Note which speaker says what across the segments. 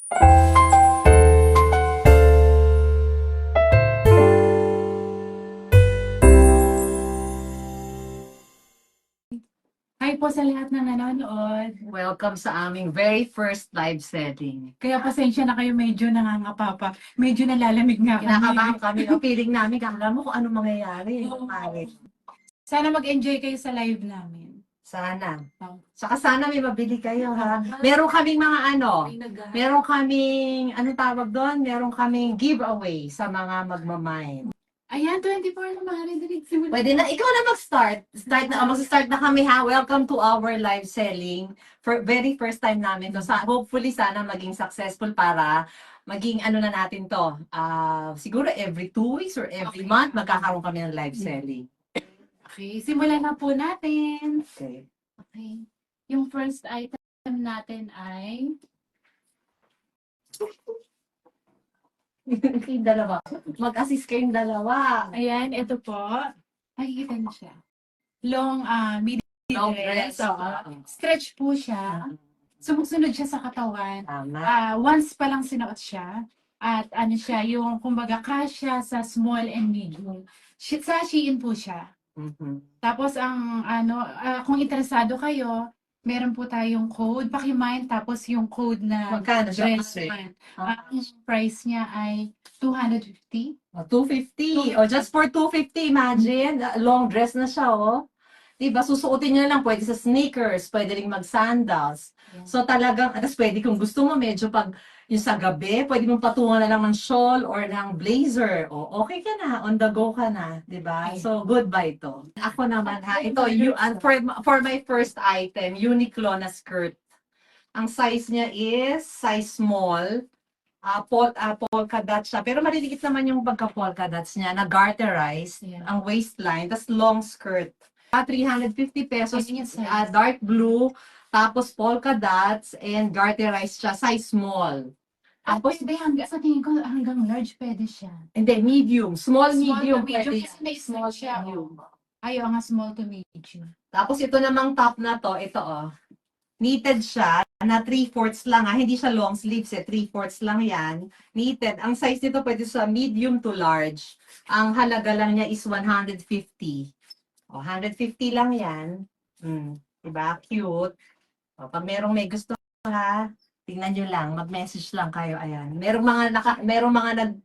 Speaker 1: Hi po sa lahat ng nanonood.
Speaker 2: Welcome sa aming very first live setting.
Speaker 1: Kaya pasensya na kayo, medyo nangangapa pa. Medyo nalalamig nga
Speaker 2: Kinakabahan
Speaker 1: kami.
Speaker 2: kami. Ang feeling namin, alam mo kung ano mangyayari.
Speaker 1: Oo.
Speaker 2: Pare.
Speaker 1: Sana mag-enjoy kayo sa live namin.
Speaker 2: Sana.
Speaker 1: Oh.
Speaker 2: Saka sana may mabili kayo, ha? Meron kaming mga meron kaming, anong tawag doon? Meron kaming giveaway sa mga magmamine.
Speaker 1: Ayan, 24 na marinig.
Speaker 2: Pwede na, ikaw na mag-start. Mag-start na kami, ha? Welcome to our live selling. For very first time namin to. Hopefully, sana maging successful para maging ano na natin to. Siguro every 2 weeks or every month, magkakaroon kami ng live selling.
Speaker 1: Okay, simulan na po natin.
Speaker 2: Okay.
Speaker 1: Okay. Yung first item natin ay...
Speaker 2: Yung dalawa. Mag-assist kayong dalawa.
Speaker 1: Ayan, ito po. Nakikita niyo siya. Long, midi
Speaker 2: Long
Speaker 1: dress.
Speaker 2: dress.
Speaker 1: Oo. Stretch po siya. Sumusunod siya sa katawan.
Speaker 2: Tama.
Speaker 1: Once pa lang sinuot siya. At ano siya, yung kumbaga kasya sa small and medium. Sa Shein po siya.
Speaker 2: Mhm.
Speaker 1: Tapos ang ano, kung interesado kayo, meron po tayong code, pakimind, tapos yung code na
Speaker 2: Magkano siya?
Speaker 1: dress man. Ang price niya ay 250.
Speaker 2: 250. O, just for 250, imagine. Long dress na siya, oh. Diba, susuotin niyo na lang, pwede sa sneakers, pwede rin mag-sandals.
Speaker 1: Yeah.
Speaker 2: So talagang, atas pwede kung gusto mo, medyo pag yung sa gabi, pwede mong patungan na lang ng shawl or ng blazer. O, okay ka na, on the go ka na, diba?
Speaker 1: Ayan.
Speaker 2: So, goodbye to. Ako naman, ha, ito, for my first item, Uniqlo na skirt. Ang size niya is size small. Polka dots siya. Pero maliliit naman yung pagka-polka dots niya na garterized,
Speaker 1: Yeah.
Speaker 2: ang waistline, tas long skirt. 350 pesos,
Speaker 1: Ayun yung size.
Speaker 2: dark blue, tapos polka dots, and garterized siya, size small.
Speaker 1: Tapos,
Speaker 2: Tapos,
Speaker 1: sa tingin ko, hanggang large pwede siya.
Speaker 2: hindi, medium. Small,
Speaker 1: Small
Speaker 2: medium,
Speaker 1: to medium,
Speaker 2: pwede.
Speaker 1: kasi may small siya.
Speaker 2: Medium.
Speaker 1: Ayaw nga small to medium.
Speaker 2: Tapos ito namang top na to, ito oh. Knitted siya, na 3/4 lang ha. Hindi siya long sleeves eh, 3/4 lang yan. Knitted. Ang size nito pwede sa medium to large. Ang halaga lang niya is 150. O, 150 lang yan. Diba? Cute. O, pag may gusto ha, tingnan nyo lang, mag-message lang kayo. Ayan. Merong mga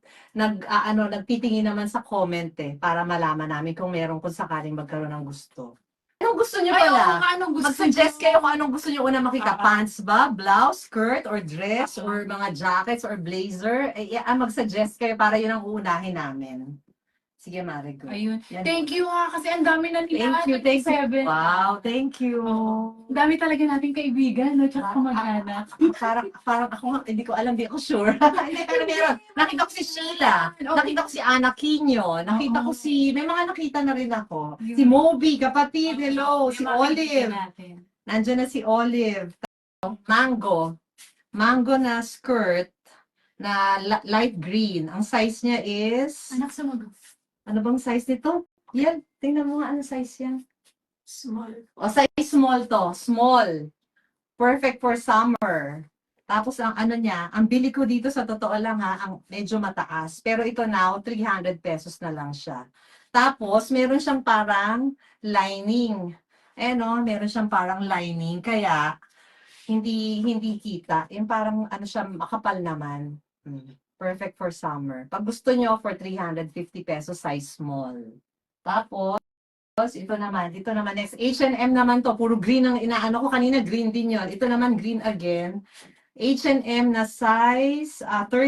Speaker 2: nagtitingin naman sa comment eh, para malaman namin kung kung sakaling magkaroon ng gusto. Anong gusto nyo
Speaker 1: Ay, oo,
Speaker 2: pala?
Speaker 1: anong gusto
Speaker 2: Mag-suggest
Speaker 1: niyo?
Speaker 2: kayo kung anong gusto nyo una makita. Pants ba? Blouse, skirt, or dress, or mga jackets, or blazer? Mag-suggest kayo para yun ang uunahin namin. Sige, Marigo.
Speaker 1: Ayun.
Speaker 2: Yan.
Speaker 1: Thank you ha, kasi ang dami na nila.
Speaker 2: Thank you.
Speaker 1: 27.
Speaker 2: Wow, thank you.
Speaker 1: Ang dami talaga nating kaibigan, no? Tsaka kamag-anak.
Speaker 2: Parang ako nga, hindi ko alam, hindi ako sure. Hindi, pero meron. Nakita ko si Sheila. Nakita ko si Ana Quino. Nakita ko may mga nakita na rin ako. Si Moby, kapatid, hello. Si Olive. Nandiyan na si Olive. Mango. Mango na skirt na light green. Ang size niya is...
Speaker 1: Anak, sumagot.
Speaker 2: Ano bang size nito? Yan. Tingnan mo nga ano size yan.
Speaker 1: Small.
Speaker 2: O, size small to. Small. Perfect for summer. Tapos ang ano niya, ang bili ko dito sa totoo lang ha, ang medyo mataas. Pero ito now, 300 pesos na lang siya. Tapos, meron siyang parang lining. Meron siyang parang lining. Kaya, hindi kita. Yung parang ano siya, makapal naman. Perfect for summer. Pag gusto nyo, for 350 pesos, size small. Tapos, dito naman, next, H&M naman to, puro green ang inaano ko kanina, green din yon. Ito naman, green again. H&M na size 38.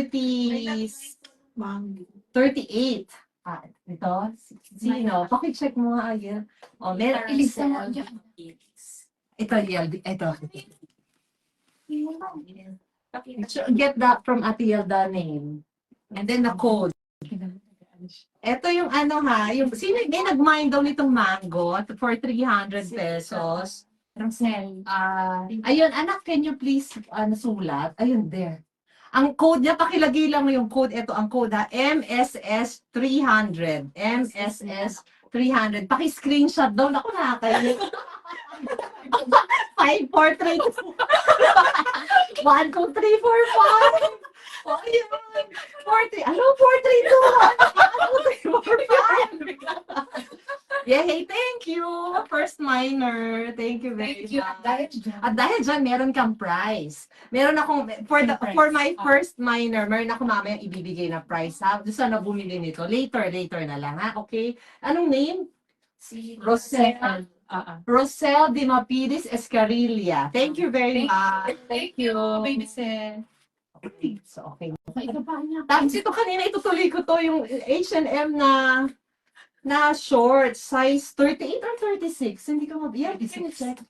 Speaker 2: Ito, sino? Pakicheck mo nga again. O, meron, ilista mo. Ito, get that from Ate Yelda name. And then the code. Ito yung ano ha, may nag-mind daw nitong mango for 300 pesos. Ayun, anak, can you please sulat? Ayun, there. Ang code niya, pakilagay lang mo yung code. Ito ang code ha, MSS 300. MSS 300. Paki-screenshot daw. Naku, nakakayo. 5, 4, 3, 1, 2, 3, 4, 5. Oh, yun. 4, 3. Ano? 4, 3, 2, 1. 1, 2, 3, 4, 5. Yeah, hey, thank you. First minor. Thank you very
Speaker 1: Thank you.
Speaker 2: much. At dahil dyan, meron kang prize. Meron akong, for my first minor, meron ako mamaya ibibigay na prize, ha? Doon sana bumili nito. Later na lang, ha? Okay? Anong name?
Speaker 3: Si
Speaker 2: Rosel. Rosel Di Mapilis Escarilla. Thank you very much.
Speaker 1: Thank you, baby Sen.
Speaker 2: Okay, so okay.
Speaker 1: Ito pa niya.
Speaker 2: Tapos ito kanina, itutuloy ko to, yung H&M na short, size 38 or 36. Hindi ko yeah,
Speaker 3: 36.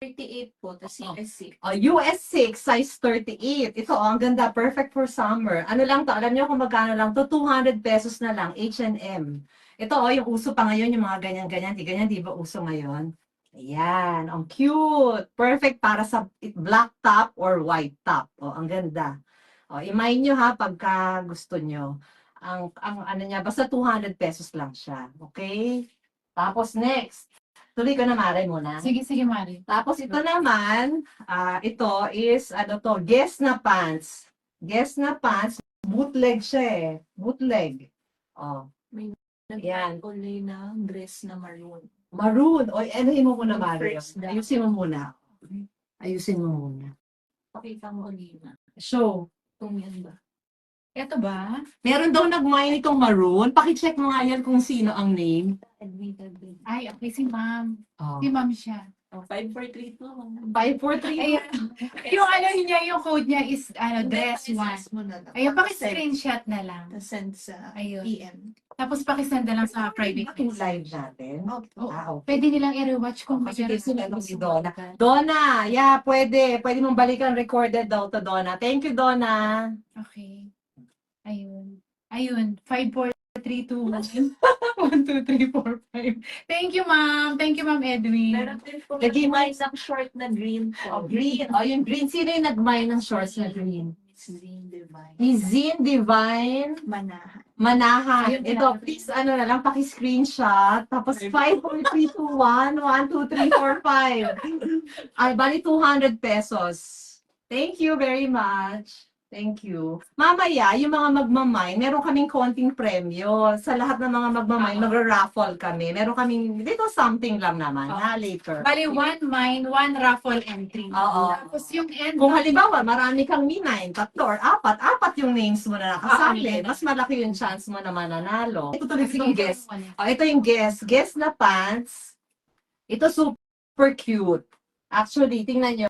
Speaker 3: 38 po, tapos US6.
Speaker 2: US 6, size 38. Ito, ang ganda. Perfect for summer. Ano lang to? Alam niyo kung magkano lang to? 200 pesos na lang. H&M. Ito, yung uso pa ngayon, yung mga ganyan-ganyan. Di ba uso ngayon? Ayan. Ang cute. Perfect para sa black top or white top. Ang ganda. Imagine nyo ha, pagka gusto nyo. Ang ano niya, basta 200 pesos lang siya. Okay? Tapos next. Tuloy ko na, Mare, muna.
Speaker 1: Sige, Mari.
Speaker 2: Tapos ito naman, ito is, Guess na pants. Guess na pants, bootleg siya eh. Bootleg. Yan.
Speaker 3: Nag-kulay na dress na maroon.
Speaker 2: Maroon. O, anuhin mo muna, Mare.
Speaker 3: First na.
Speaker 2: Ayusin mo muna. Ayusin mo muna.
Speaker 3: Pakita mo Olina.
Speaker 2: So,
Speaker 3: Kung yan ba?
Speaker 1: Ito ba?
Speaker 2: meron daw nag-mine itong maroon. Pakicheck mo nga yan kung sino ang name.
Speaker 3: Admittedly.
Speaker 1: Ay, okay, si ma'am.
Speaker 2: Oh.
Speaker 1: Si ma'am siya.
Speaker 3: 543 to.
Speaker 2: 543.
Speaker 1: Ayan. Yung ano niya, yung code niya is dress one.
Speaker 3: Mo na lang.
Speaker 1: Ayun, paki-screenshot na lang.
Speaker 3: Tapos send sa
Speaker 1: Ayun.
Speaker 3: PM.
Speaker 1: Tapos pakisend na lang sa private
Speaker 2: Yung
Speaker 1: message.
Speaker 2: live natin.
Speaker 1: Oh,
Speaker 2: Okay.
Speaker 1: pwede nilang i-rewatch kung
Speaker 2: Kasi
Speaker 1: meron
Speaker 2: sila
Speaker 1: silang
Speaker 2: si Donna.
Speaker 1: gusto.
Speaker 2: Donna, yeah, pwede. Pwede mong balikan recorded daw to Donna. Thank you, Donna.
Speaker 1: Okay. Ayun. 5, 4, 3, 2, 1. 1, 2, 3, 4, 5. Thank you, ma'am. Thank you, ma'am Edwin.
Speaker 3: Meron din po
Speaker 2: Lagi mo-
Speaker 3: isang short na green po.
Speaker 2: Green. Yung green. Sino yung nag-mine ng shorts na green?
Speaker 3: It's Zine Divine.
Speaker 2: Ni Zin Divine
Speaker 3: Manahan.
Speaker 2: Manahan.
Speaker 1: Ayun,
Speaker 2: Ito, please, na lang, paki-screenshot. Tapos 5, 4, 3, 2, 1. 1, 2, 3, 4, 5. Ay, bali 200 pesos. Thank you very much. Thank you. Mamaya, yung mga magmamine, meron kaming konting premyo. Sa lahat ng mga magmamine, magra-raffle kami. Meron kaming, dito something lang naman, ha, later.
Speaker 1: Bali, 1 mine, 1 raffle entry.
Speaker 2: Oo.
Speaker 1: Tapos yung end.
Speaker 2: Kung halimbawa, marami kang minine, 3 or 4 yung names mo na nakasali, mas malaki yung chance mo na mananalo. Ito tuloy yung guess. Ito yung guess. Guess na pants. Ito super cute. Actually, tingnan nyo,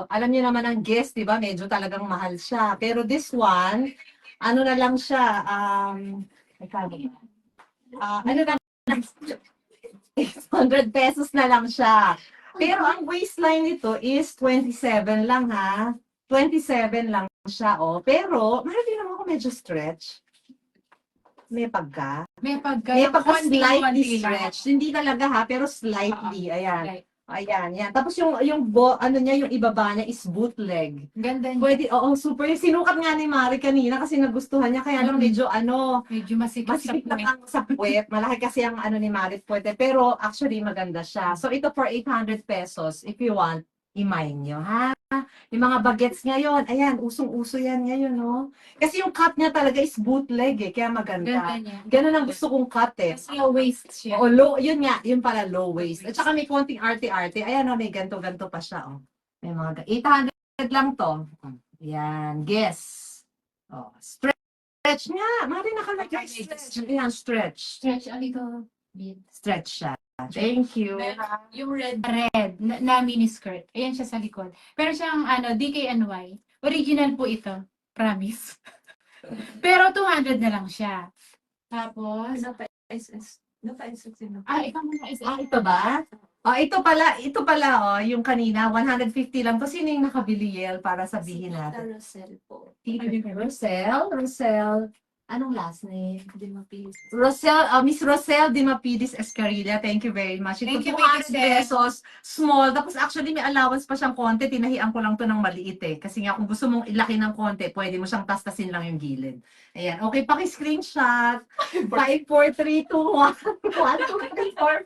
Speaker 2: alam nyo naman ang guess, di ba? Medyo talagang mahal siya. Pero this one, ano na lang siya, ano na lang, 800 pesos na lang siya. Pero ang waistline nito is 27 lang ha. 27 lang siya, Pero, mahal din naman ako medyo stretch. May pagka.
Speaker 1: May
Speaker 2: May pagka
Speaker 1: konting
Speaker 2: slightly
Speaker 1: konti lang.
Speaker 2: stretch. Hindi talaga ha, pero slightly. Ayan.
Speaker 1: Like,
Speaker 2: Ayan, yan. Tapos yung ibaba niya is bootleg.
Speaker 1: ganda niya.
Speaker 2: Pwede, super. Sinukat nga ni Mari kanina kasi nagustuhan niya. Kaya lang medyo
Speaker 1: Medyo masikip sa
Speaker 2: masikip
Speaker 1: puwet.
Speaker 2: lang ang sa puwet. Malaki kasi ang ni Mari puwete. Pero actually maganda siya. So ito for 800 pesos if you want, i-mine nyo, ha? Yung mga bagets ngayon, ayan, usong-uso yan ngayon, no? Kasi yung cut niya talaga is bootleg, kaya maganda.
Speaker 1: Ganda niya.
Speaker 2: Ganun ang gusto kong cut,
Speaker 1: Kasi low waist siya.
Speaker 2: Low, yun nga, yun pala, low waist. At saka may konting arte-arte. Ayan, may ganto-ganto pa siya, May mga, 800 lang to. Yan, guess. Stretch nga. Mari nakalagay stretch. Ayan, stretch.
Speaker 1: Stretch a little bit.
Speaker 2: Stretch siya. Thank you.
Speaker 3: Yung red.
Speaker 1: Red na mini skirt. Ayan siya sa likod. Pero siyang DKNY. Original po ito. Promise. Pero 200 na lang siya. Tapos,
Speaker 3: Napa-SS. Napa-SS yun.
Speaker 1: ikaw muna is
Speaker 2: Ito ba? Ito pala, yung kanina, 150 lang. To sino yung nakabili, Yel, para sabihin natin?
Speaker 3: Rosel po.
Speaker 2: Rosel. Anong last name?
Speaker 3: Hindi mapili.
Speaker 2: Miss Rosel Di Mapidis Escarilla, thank you very much. Ito,
Speaker 1: Thank you,
Speaker 2: 200
Speaker 1: Rosel.
Speaker 2: pesos, small. Tapos actually may allowance pa siyang konti, tinahian ko lang to ng maliit eh. Kasi nga kung gusto mong ilaki ng konti, pwede mo siyang tastasin lang yung gilid. Ayan, okay, paki-screenshot. 5, 4, 3, 2, 1, 1, 2, 3, 4,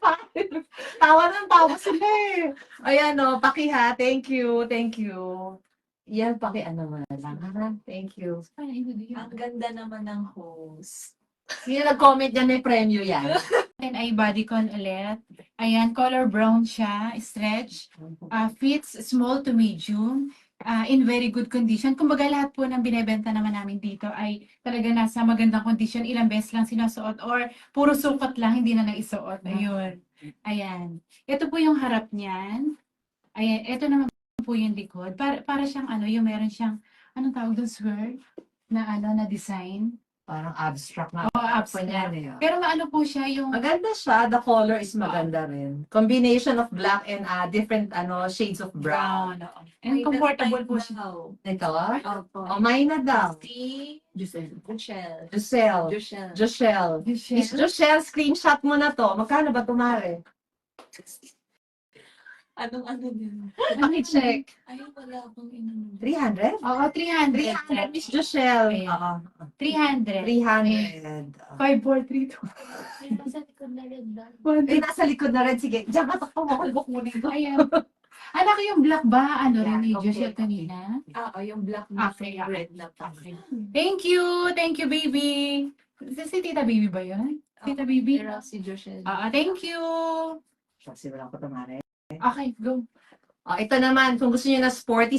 Speaker 2: 5. Tawa ng tawa sila eh. Ayan o, paki ha, thank you, thank you. Yan, paki ano mo na lang ha, thank you.
Speaker 3: Ang ganda naman ng host.
Speaker 2: Sino nag-comment yan, may premyo yan.
Speaker 1: And ay bodycon ulit. Ayan, color brown siya, stretch. Fits small to medium. In very good condition. Kumbaga lahat po ng binebenta naman namin dito ay talaga nasa magandang condition. Ilang beses lang sinusuot or puro sukat lang, hindi na naisuot. Ayun. Ayan. Ito po yung harap niyan. Ayan. Ito naman po yung likod. Para siyang ano, yung meron siyang, anong tawag doon, square? Na ano, na design.
Speaker 2: Parang abstract na.
Speaker 1: O, abstract.
Speaker 2: Yan eh.
Speaker 1: Pero ano po siya yung
Speaker 2: Maganda siya. The color is maganda rin. Combination of black and different shades of brown.
Speaker 1: brown. Oo. And comfortable po siya.
Speaker 2: Ito
Speaker 3: Opo.
Speaker 2: Oh, may na daw.
Speaker 3: Si Giselle. Giselle.
Speaker 2: Giselle.
Speaker 3: Giselle.
Speaker 2: Joshelle. Miss Joshelle, screenshot mo na to. Magkano ba tumare?
Speaker 3: Anong ano din?
Speaker 2: Paki-check.
Speaker 3: Ay, wala akong inano.
Speaker 2: 300?
Speaker 1: Oo, 300.
Speaker 2: 300, Miss Joshelle.
Speaker 1: Ayan.
Speaker 2: Oo.
Speaker 1: 300.
Speaker 2: 300.
Speaker 1: 5432.
Speaker 3: Ay, nasa likod na red ba?
Speaker 2: Eh, nasa likod na rin. Sige, diyan ka takpo mo. Kukunin ko.
Speaker 1: Ayan. Anak ko yung black ba? Ano rin ni
Speaker 2: Yeah,
Speaker 1: Joshua
Speaker 2: okay.
Speaker 1: kanina?
Speaker 3: Yung black na
Speaker 1: Okay,
Speaker 3: red na pa.
Speaker 1: Thank you. Thank you, baby. Si Tita Baby ba yun? Tita Baby?
Speaker 3: Pero si Giselle.
Speaker 1: Thank you.
Speaker 2: Kasi wala ko tumare.
Speaker 1: Okay, go.
Speaker 2: Ito naman, kung gusto niyo na sporty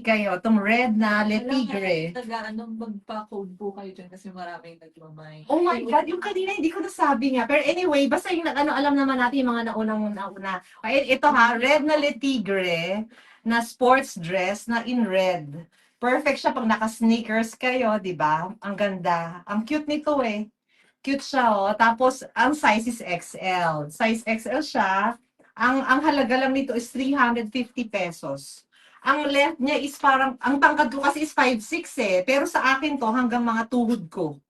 Speaker 2: kayo, itong red na Le Tigre.
Speaker 3: Anong magpa-code po kayo dyan kasi maraming nagmamay.
Speaker 2: Oh my God, yung kanina hindi ko nasabi nga. Pero anyway, basta yung alam naman natin yung mga nauna. Ito ha, red na Le Tigre na sports dress na in red. Perfect siya pag naka-sneakers kayo, di ba? Ang ganda. Ang cute nito eh. Cute siya oh. Tapos, ang size is XL. Size XL siya. Ang halaga lang nito is 350 pesos. Ang length niya is parang, ang tangkad ko kasi is 5'6" eh. Pero sa akin to, hanggang mga tuhod ko.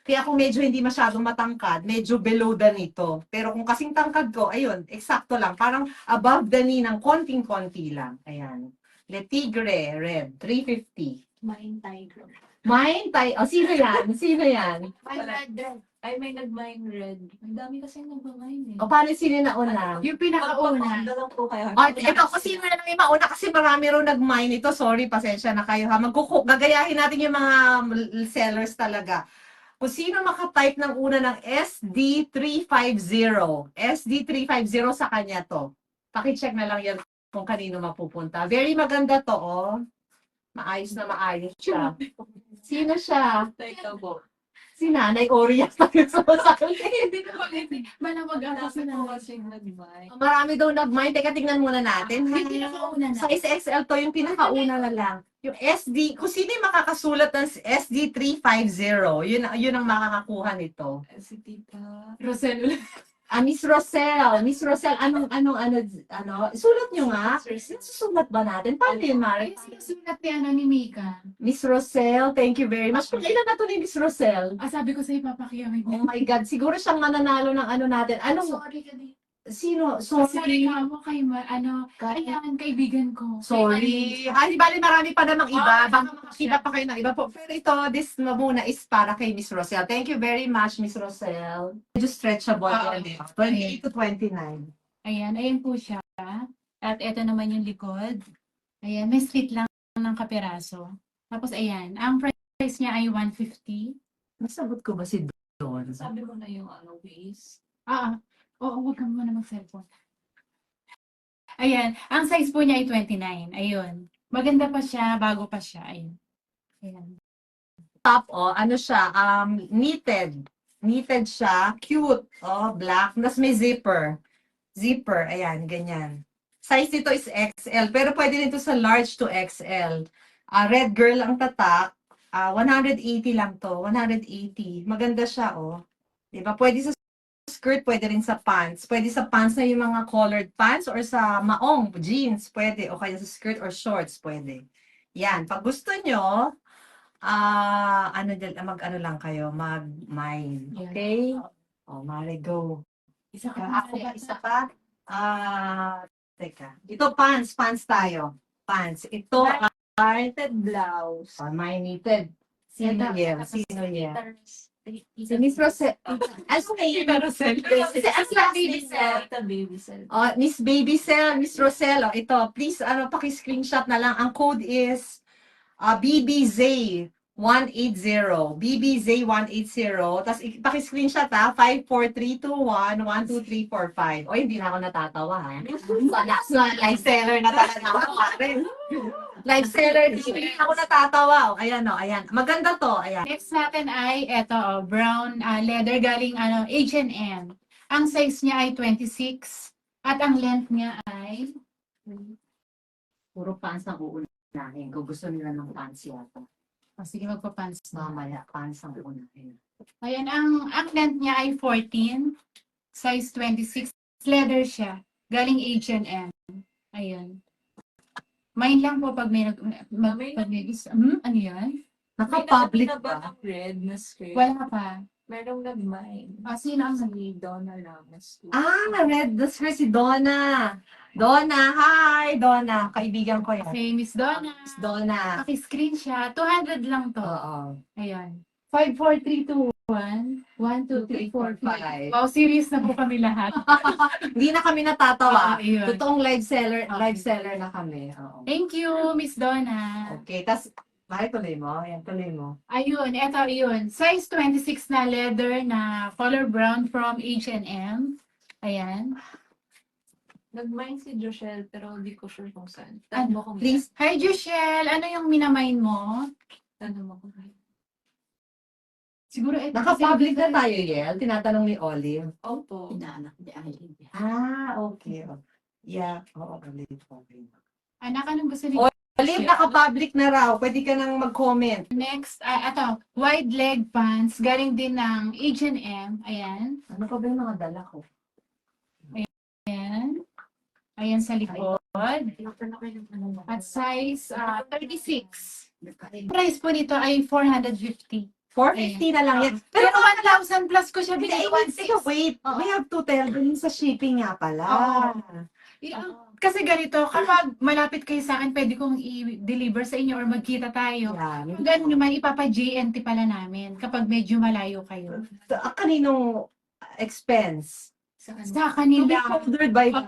Speaker 2: Kaya kung medyo hindi masyadong matangkad, medyo below the knee to. Pero kung kasing tangkad ko, ayun, eksakto lang. Parang above the knee ng konting-konti lang. Ayan. Le Tigre, red, 350.
Speaker 3: Mine tiger.
Speaker 2: Mine, sino yan? Sino yan?
Speaker 3: Ay, may nag-mine red. Ang dami kasi nag-mine eh.
Speaker 2: O paano sino na una?
Speaker 1: Yung pinakauna.
Speaker 3: Magpapakita lang po kayo.
Speaker 2: Ito, kung sino na lang yung mauna kasi marami rin nag-mine ito. Sorry, pasensya na kayo ha. Gagayahin natin yung mga sellers talaga. Kung sino makatype ng una ng SD350. SD350 sa kanya to. Pakicheck na lang yan kung kanino mapupunta. Very maganda to, oh. Maayos na maayos siya. Sino siya?
Speaker 3: Teka po.
Speaker 2: Si Nanay Orias na gusto mo sa akin.
Speaker 1: Hindi ko pag malamag ako
Speaker 3: Kasi
Speaker 1: sa
Speaker 3: po
Speaker 1: nanay.
Speaker 3: kasi nag-mine.
Speaker 2: Marami daw nag-mine. Teka, tingnan muna natin.
Speaker 1: Yung pinakauna na.
Speaker 2: Size XL to, yung pinakauna na lang. Yung SD, kung sino yung makakasulat ng SD350, yun ang makakakuha nito.
Speaker 3: Si Tita.
Speaker 1: Rosel.
Speaker 2: Miss Rosel, ano, sulat nyo nga. Susulat ba natin? Paano yun, Mari?
Speaker 1: Yung sinusulat ni Mika.
Speaker 2: Miss Rosel, thank you very much. Kailan na to ni Miss Rosel?
Speaker 1: Sabi ko sa'yo, papakiyawin
Speaker 2: Oh my God, siguro siyang mananalo ng ano natin.
Speaker 1: Sorry ka din.
Speaker 2: Sino?
Speaker 1: Sorry
Speaker 2: Sorry.
Speaker 1: ka mo kay ayan, kaibigan ko.
Speaker 2: Sorry. Di bali marami pa namang iba. Baka makakita pa kayo ng iba po. Pero ito, this muna is para kay Miss Rosel. Thank you very much, Miss Rosel. Medyo stretchable yan. 28 to 29.
Speaker 1: Ayan po siya. At ito naman yung likod. Ayan, may slit lang ng kaperaso. Tapos ayan, ang price niya ay 150.
Speaker 2: Nasagot ko ba si Don?
Speaker 3: Sabi ko na yung waist.
Speaker 1: Oo, huwag ka muna mag-cellphone. Ayan, ang size po niya ay 29. Ayun. Maganda pa siya, bago pa siya. Ayun. Ayan.
Speaker 2: Top, ano siya, knitted. Knitted siya, cute, black. Tapos may zipper. Zipper, ayan, ganyan. Size nito is XL, pero pwede nito sa large to XL. Red girl ang tatak. 180 lang to, 180. Maganda siya, Diba? Pwede sa skirt, pwede rin sa pants. Pwede sa pants na yung mga colored pants or sa maong, jeans, pwede. O kaya sa skirt or shorts, pwede. Yan. Pag gusto nyo, mag-ano lang kayo, mag-mine. Okay? Oh, Mare, go.
Speaker 1: Isa ka
Speaker 2: Ako ba, isa pa? Teka. Ito, pants tayo. Pants. Ito ay
Speaker 3: Knitted blouse.
Speaker 2: my knitted. Sino yan? Sino yan? Si Miss
Speaker 3: Miss
Speaker 2: Rosel. Ano
Speaker 1: Tita Rosel.
Speaker 3: Baby cell. Baby cell.
Speaker 2: Miss Baby Cell, Miss Rosel, ito, please, paki-screenshot na lang. Ang code is BBZ 180. BBZ 180. Tapos, paki-screenshot 54321 12345. O, hindi na ako natatawa, ha? Live seller na talaga ako, pare. Live seller, hindi na ako natatawa. Ayan, ayan. Maganda to, ayan.
Speaker 1: Next natin ay eto, brown leather galing H&M. Ang size niya ay 26 at ang length niya ay
Speaker 2: Puro pants ang uunahin. Kung gusto nila ng pants yata.
Speaker 1: sige, magpa-pants na.
Speaker 2: Mamaya, pants ang uunahin.
Speaker 1: Ayan, ang length niya ay 14, size 26, leather siya, galing H&M. Ayan. Main lang po pag may pag may gusto. Ano yan?
Speaker 2: Naka-public
Speaker 3: May nakita
Speaker 2: ba?
Speaker 3: ng red na skirt.
Speaker 1: Wala pa.
Speaker 3: Merong nag-mine.
Speaker 1: Sino ang
Speaker 3: Si Donna Ramos.
Speaker 2: Red, that's her si Donna. Donna, hi! Donna, kaibigan ko yan.
Speaker 1: Okay, Miss Donna.
Speaker 2: Miss Donna.
Speaker 1: Paki-screenshot. 200 lang to.
Speaker 2: Oo.
Speaker 1: Ayan. 5, 4, 3, 2, 1. 1, 2, 3, 4, 5. Wow, serious na po kami lahat.
Speaker 2: Hindi na kami natatawa.
Speaker 1: Ayun.
Speaker 2: Totoong live seller na kami. Oo.
Speaker 1: Thank you, Miss Donna.
Speaker 2: Okay, tas, tuloy mo. Ayan, tuloy mo.
Speaker 1: Ayun, eto yun. Size 26 na leather na color brown from H&M. Ayan.
Speaker 3: Nag-mine si Joshelle pero di ko sure kung saan.
Speaker 1: Ano?
Speaker 3: Tanong mo kung
Speaker 1: Please. Hi, Joshelle. Ano yung minamain mo?
Speaker 3: Tanong mo kung
Speaker 1: Siguro ito.
Speaker 2: Naka-public na tayo, Yel. Tinatanong ni Olive.
Speaker 3: Opo.
Speaker 1: Inaanak ni Aileen.
Speaker 2: Okay. Yeah. Oo, Olive. Okay.
Speaker 1: Anak, anong gusto ni
Speaker 2: Olive, naka-public na raw. Pwede ka nang mag-comment.
Speaker 1: Next, ito. Wide leg pants. Galing din ng H&M. Ayan.
Speaker 2: Ano pa ba yung mga dala ko?
Speaker 1: Ayan. Ayan sa likod. At size 36. Price po nito ay 450.
Speaker 2: 450 na lang yan.
Speaker 1: Pero 1,000 plus ko siya
Speaker 2: Hindi,
Speaker 1: binili.
Speaker 2: wait. We have to tell them sa shipping nga pala.
Speaker 1: Kasi ganito, kapag malapit kayo sa akin, pwede kong i-deliver sa inyo or magkita tayo.
Speaker 2: Yan.
Speaker 1: Kung gano'n naman, ipapa-JNT pala namin kapag medyo malayo kayo.
Speaker 2: Kaninong expense?
Speaker 1: Sa
Speaker 2: To be
Speaker 1: kanila,
Speaker 2: shouldered by the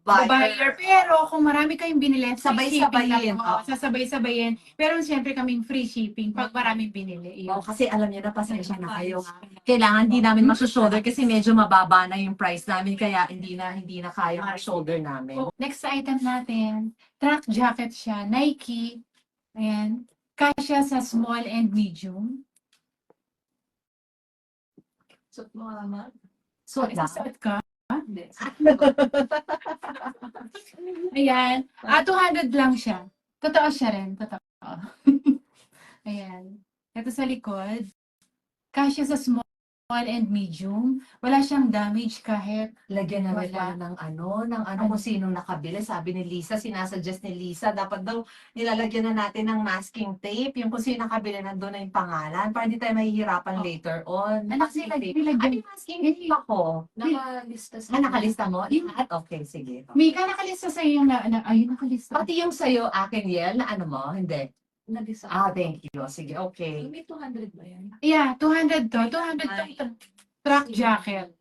Speaker 1: buyer.
Speaker 2: buyer.
Speaker 1: Pero kung marami kayong binili, free
Speaker 2: Sabay-sabayin.
Speaker 1: shipping lang po. Sasabay-sabayin. Pero siyempre kaming free shipping pag maraming binili.
Speaker 2: Oh, kasi alam niyo na, pasensya na kayo. Kailangan di namin masushoulder kasi medyo mababa na yung price namin kaya hindi na kaya ang shoulder namin.
Speaker 1: Next item natin, track jacket siya, Nike. Ayan. Kasya sa small and medium.
Speaker 3: Suot mo, Mama?
Speaker 2: So,
Speaker 1: Suot ka?
Speaker 3: Hindi.
Speaker 1: Ayan. 200 lang siya. Totoo siya rin. Totoo. Ayan. Ito sa likod. Kasya sa small and medium. Wala siyang damage kahit
Speaker 2: lagyan na
Speaker 1: Wala.
Speaker 2: ng kung sinong nakabili. Sabi ni Lisa, sinasuggest ni Lisa, dapat daw nilalagyan na natin ng masking tape. Yung kung sino nakabili, nandun na yung pangalan para hindi tayo mahihirapan later on.
Speaker 1: anak sila nilagyan.
Speaker 2: Ano yung masking tape ako?
Speaker 3: Nakalista sa...
Speaker 2: Nakalista mo? Lahat? Okay, sige.
Speaker 1: Mika, nakalista sa iyo ayun, nakalista.
Speaker 2: Pati yung sa'yo, akin, Yel, na ano mo? Hindi.
Speaker 3: Nag-isa.
Speaker 2: Thank you. Sige, okay.
Speaker 3: May 200 ba yan?
Speaker 1: Yeah, 200 to. 200 to. Track jacket.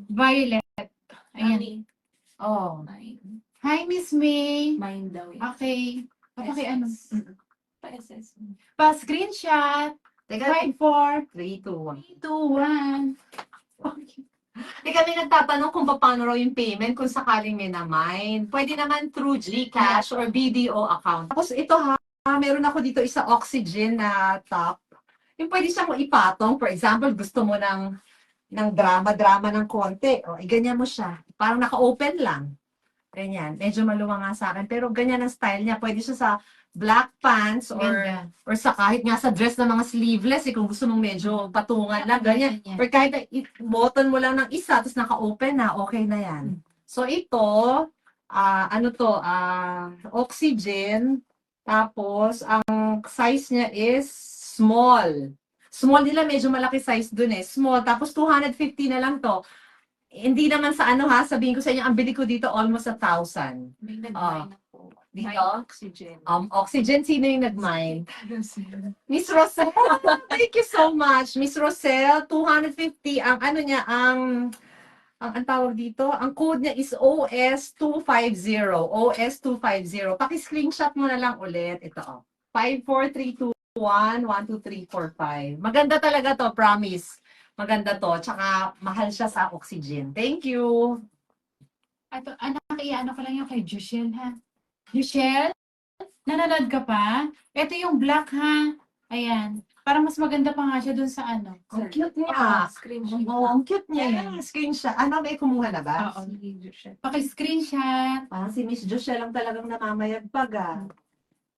Speaker 1: Violet. Ayan.
Speaker 2: Oh.
Speaker 3: Mine.
Speaker 1: Hi, Miss May.
Speaker 3: Mine daw yan.
Speaker 1: Okay. Okay, ano?
Speaker 3: Pa-SS.
Speaker 1: Pa-screenshot.
Speaker 2: Teka,
Speaker 1: 5, 4,
Speaker 2: 3, 2, 1.
Speaker 1: 3, 2, 1. Okay.
Speaker 2: Di kami nagtatanong kung paano raw yung payment kung sakaling may na-mine. Pwede naman through GCash or BDO account. Tapos ito meron ako dito isa oxygen na top. Yung pwede siyang ipatong. For example, gusto mo ng drama ng konti. O, ganyan mo siya. Parang naka-open lang. Ganyan. Medyo maluwang nga sa akin. Pero ganyan ang style niya. Pwede siya sa black pants
Speaker 1: Ganda.
Speaker 2: or sa kahit nga sa dress na mga sleeveless. Kung gusto mong medyo patungan lang. Ganyan.
Speaker 1: Ganyan.
Speaker 2: Or kahit button mo lang ng isa, tapos naka-open na, okay na yan. So ito, oxygen, tapos ang size niya is small. Small nila, medyo malaki size dun eh. Small, tapos 250 na lang to. Hindi naman sa ano ha, sabihin ko sa inyo, ang bili ko dito almost 1,000.
Speaker 3: May nag-mine ako.
Speaker 2: Dito?
Speaker 3: May oxygen.
Speaker 2: Oxygen, sino yung nag-mine? Miss Rosel, thank you so much. Miss Rosel, 250. Ang ano niya, ang tawag dito, ang code niya is OS250. OS250. Paki-screenshot mo na lang ulit. Ito, 54321 12345. Maganda talaga to, promise. Maganda to. Tsaka, mahal siya sa oxygen. Thank you.
Speaker 1: Ato, anak, ano ko lang yung kay Jushel, ha? Jushel, nanonood ka pa? Ito yung black, ha? Ayan. Parang mas maganda pa nga siya dun sa ano.
Speaker 2: Ang cute niya.
Speaker 3: Screenshot.
Speaker 2: Oo, ang cute niya.
Speaker 1: Ayan.
Speaker 2: Screenshot. Ano, may kumuha na ba?
Speaker 1: Oo.
Speaker 3: Siya.
Speaker 1: Paki-screenshot.
Speaker 2: Si Miss Joshelle lang talagang namamayagpag ah.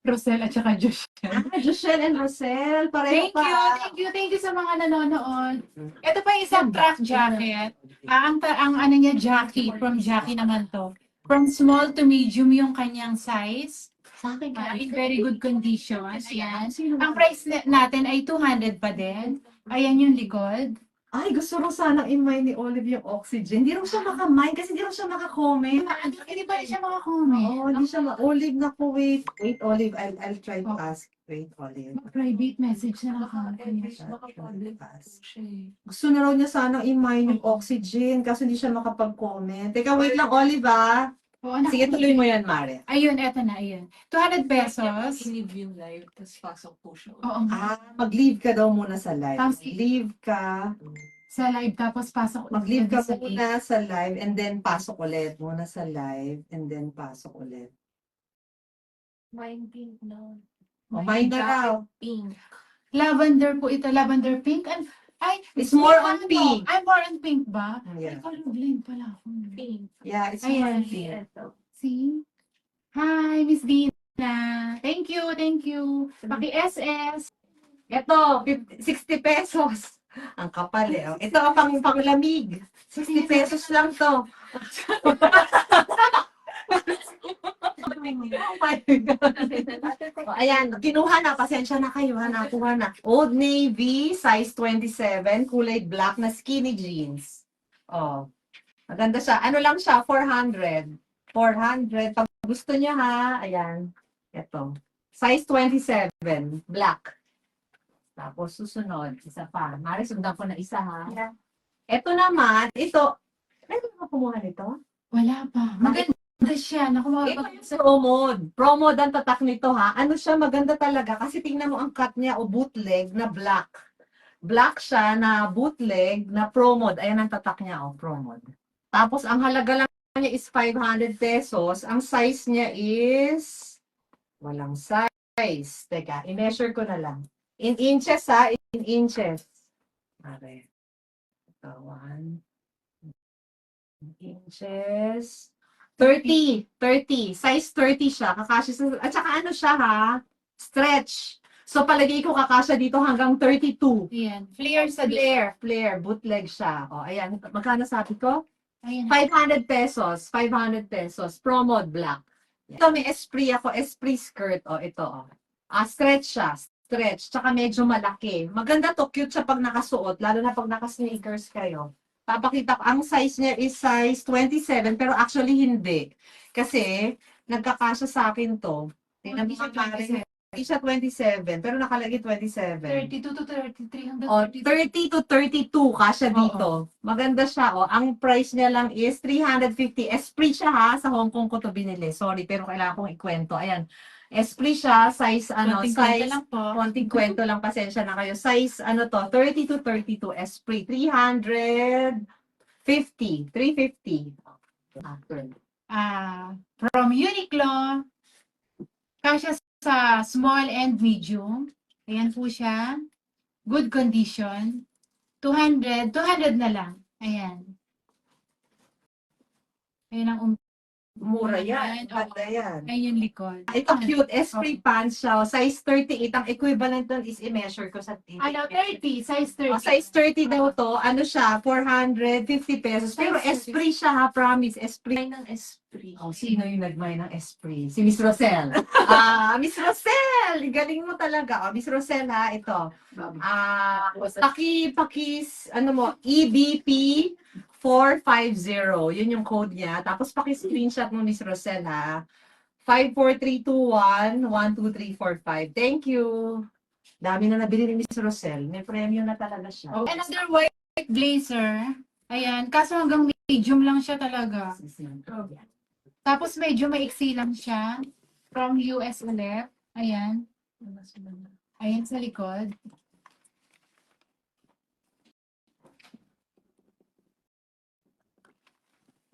Speaker 1: Rosel at saka Jushel.
Speaker 2: Joshelle and Rosel, pareho
Speaker 1: Thank
Speaker 2: pa.
Speaker 1: you, thank you sa mga nanonood. Ito pa yung isang track jacket. Ang ano niya, Jackie, from Jackie naman to. From small to medium yung kanyang size.
Speaker 2: Sa akin
Speaker 1: In very good condition. Ayan. Ang price natin ay 200 pa din. Ayan yung likod.
Speaker 2: Ay, gusto rin sanang in-mine ni Olive yung oxygen. Hindi rin siya maka-mine kasi hindi rin siya maka-comment.
Speaker 1: Hindi pa rin siya makakomment.
Speaker 2: Oo, hindi siya Olive na po, wait. Wait, Olive, I'll try to
Speaker 1: Oh.
Speaker 2: ask. Wait, Olive.
Speaker 1: Private message na lang
Speaker 3: Baka public siya eh.
Speaker 2: Gusto na raw niya sanang in-mine yung oxygen kasi hindi siya makapag-comment. Teka, wait lang, Olive ah.
Speaker 1: Oo, anak.
Speaker 2: Sige, tuloy mo yan, Mare.
Speaker 1: Ayun, eto na, ayun. 200 pesos.
Speaker 3: I-leave yung live, tapos pasok po siya.
Speaker 1: Oo nga.
Speaker 2: Mag-leave ka daw muna sa live.
Speaker 1: Tapos,
Speaker 2: Leave ka.
Speaker 1: sa live, tapos pasok ulit
Speaker 2: Mag-leave ka
Speaker 1: sa live.
Speaker 2: muna sa live and then pasok ulit. Muna sa live and then pasok ulit.
Speaker 3: Mine pink na.
Speaker 2: O, mine na raw.
Speaker 3: Pink.
Speaker 1: Lavender po ito, lavender pink. Ay,
Speaker 2: It's more
Speaker 1: ano
Speaker 2: on pink.
Speaker 1: Ay, more on pink ba?
Speaker 2: Yeah.
Speaker 1: Ay, colorblind pala ako.
Speaker 3: Pink.
Speaker 2: Yeah, it's
Speaker 1: Ayan.
Speaker 2: more pink.
Speaker 3: Ito.
Speaker 1: See? Hi, Miss Dina. Thank you, thank you. Paki-SS.
Speaker 2: Ito, 60 pesos. Ang kapal eh. Oh. Ito ang panglamig. 60 pesos lang to. Oh my God. Oh, ayan, kinuha na. Pasensya na kayo. Nakuha na. Old Navy, size 27, kulay black na skinny jeans. Oh, maganda siya. Ano lang siya? 400. 400. Pag gusto niya ha, ayan. Ito. Size 27, black. Tapos susunod, isa pa. Mari, sundan ko na isa ha.
Speaker 3: Yeah.
Speaker 2: Ito naman, ito. Ano ba kumuha nito?
Speaker 1: Wala pa. Maganda siya. Naku,
Speaker 2: Ito yung Promod. Promod ang tatak nito ha. Ano siya, maganda talaga. Kasi tingnan mo ang cut niya o bootleg na black. Black siya na bootleg na Promod. Ayan ang tatak niya o Promod. Tapos ang halaga lang niya is 500 pesos. Ang size niya is walang size. Teka, i-measure ko na lang. In inches ha, in inches. Mare. Ito, 1 inches. 30. Size 30 siya. Kakasya sa, at saka ano siya ha? Stretch. So palagay ko kakasya dito hanggang 32.
Speaker 1: Ayan. Flare sa
Speaker 2: Flare. Bootleg siya. O, ayan. Magkano sabi ko?
Speaker 1: Ayan.
Speaker 2: 500 pesos. 500 pesos. Promod black. Ito may esprit ako. Esprit skirt. O, ito. O. Stretch siya. Stretch. Tsaka medyo malaki. Maganda to. Cute siya pag nakasuot. Lalo na pag naka-sneakers kayo. Papakita ko. Ang size niya is size 27. Pero actually hindi. Kasi nagkakasya sa akin to. Tingnan mo ka, hindi siya 27. Pero nakalagay 27.
Speaker 1: 32 to 33 hanggang
Speaker 2: O, 30 to 32 kasya
Speaker 1: Oo.
Speaker 2: dito. Maganda siya. O, ang price niya lang is 350. Esprit siya ha. Sa Hong Kong ko to binili. Sorry, pero kailangan kong ikwento. Ayan. Esprit siya. Size,
Speaker 1: konting
Speaker 2: size,
Speaker 1: lang po.
Speaker 2: konting kwento lang. Pasensya na kayo. Size, 30 to 32. Esprit. 350. 350.
Speaker 1: From Uniqlo. Kasya sa small and medium. Ayan po siya. Good condition. 200 na lang. Ayan. Ayan ang
Speaker 2: Mura
Speaker 1: Ayan,
Speaker 2: yan. Ganda yan.
Speaker 1: Ay, yung likod.
Speaker 2: Ito cute, Esprit pants siya. Size 38. Ang equivalent nun is i-measure ko sa tape.
Speaker 1: Ano, 30, size 30.
Speaker 2: Size 30 daw to. Ano siya? 450 pesos. Pero
Speaker 1: Size 30.
Speaker 2: Esprit siya ha, promise. Esprit.
Speaker 3: May ng Esprit.
Speaker 2: Oh, sino yung nagmay ng Esprit? Si Miss Rosel. Miss Rosel! Galing mo talaga. Miss Rosel ha, ito. Ano mo, EBP 450. Yun yung code niya. Tapos paki-screenshot mo, Miss Rosel ha. 54321-12345. Thank you. Dami na nabili ni Miss Rosel. May premyo na talaga siya.
Speaker 1: Another white blazer. Ayan, kaso hanggang medium lang siya talaga. Tapos medyo maiksi lang siya. From US ulit. Ayan. Ayan sa likod.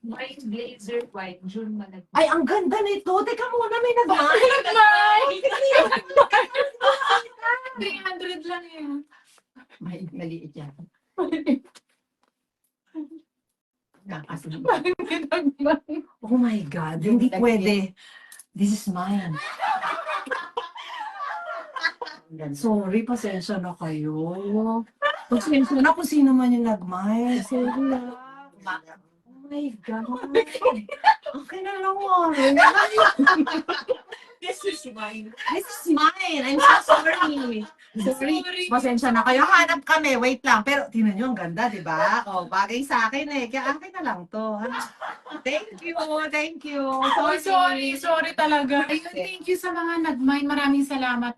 Speaker 3: White blazer, white. June manag.
Speaker 2: Ay, ang ganda nito. Teka muna, may nagmahal.
Speaker 1: 300 lang yan.
Speaker 2: Maliit yan. Oh my God, hindi pwede. This is mine. Sorry, pasensya na kayo. Pasensya na kung sino man yung nag-mine. Sorry na. Oh my God. Okay na lang, Warren.
Speaker 3: This is mine.
Speaker 2: This is mine. I'm so sorry. Sorry. Pasensya na kayo. Hanap kami. Wait lang. Pero tingnan nyo, ang ganda, di ba? Oh, bagay sa akin eh. Kaya akin na lang to. Thank you. Thank you.
Speaker 1: Oh, sorry talaga. Ayun, thank you sa mga nag-mine. Maraming salamat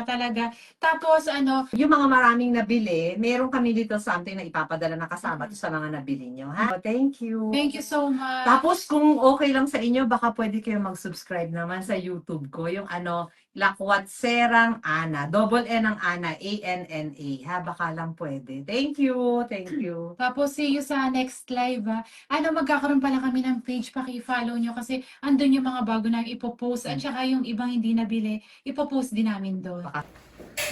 Speaker 1: talaga. Tapos, ano,
Speaker 2: Yung mga maraming nabili, meron kami dito something na ipapadala na kasama to sa mga nabili nyo. Ha? Thank you.
Speaker 1: thank you so much.
Speaker 2: Tapos kung okay lang sa inyo, baka pwede kayo mag-subscribe naman sa YouTube ko. Yung ano, Lakwat Serang Ana. Double N ang Ana. A-N-N-A. Ha? Baka lang pwede. Thank you. Thank you.
Speaker 1: Tapos, see you sa next live, ha. Ano, magkakaroon pala kami ng page, paki-follow nyo kasi andun yung mga bago na ipopost at saka yung ibang hindi nabili, ipopost din namin doon.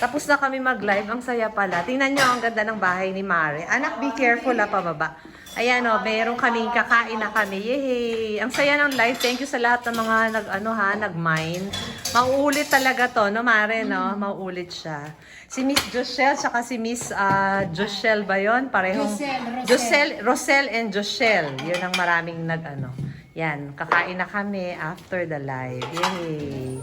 Speaker 2: Tapos na kami mag-live. Ang saya pala. Tingnan nyo, ang ganda ng bahay ni Mare. Anak, be careful ha, pababa. Ayan o, meron kaming kakain na kami. Yay! Ang saya ng live. Thank you sa lahat ng mga nag-mine. Mauulit talaga to, no Mare, no? Mauulit siya. Si Miss Joshelle, saka si Miss Joshelle ba yun? Parehong... Rosel and Joshelle. Yun ang maraming Yan, kakain na kami after the live. Yay!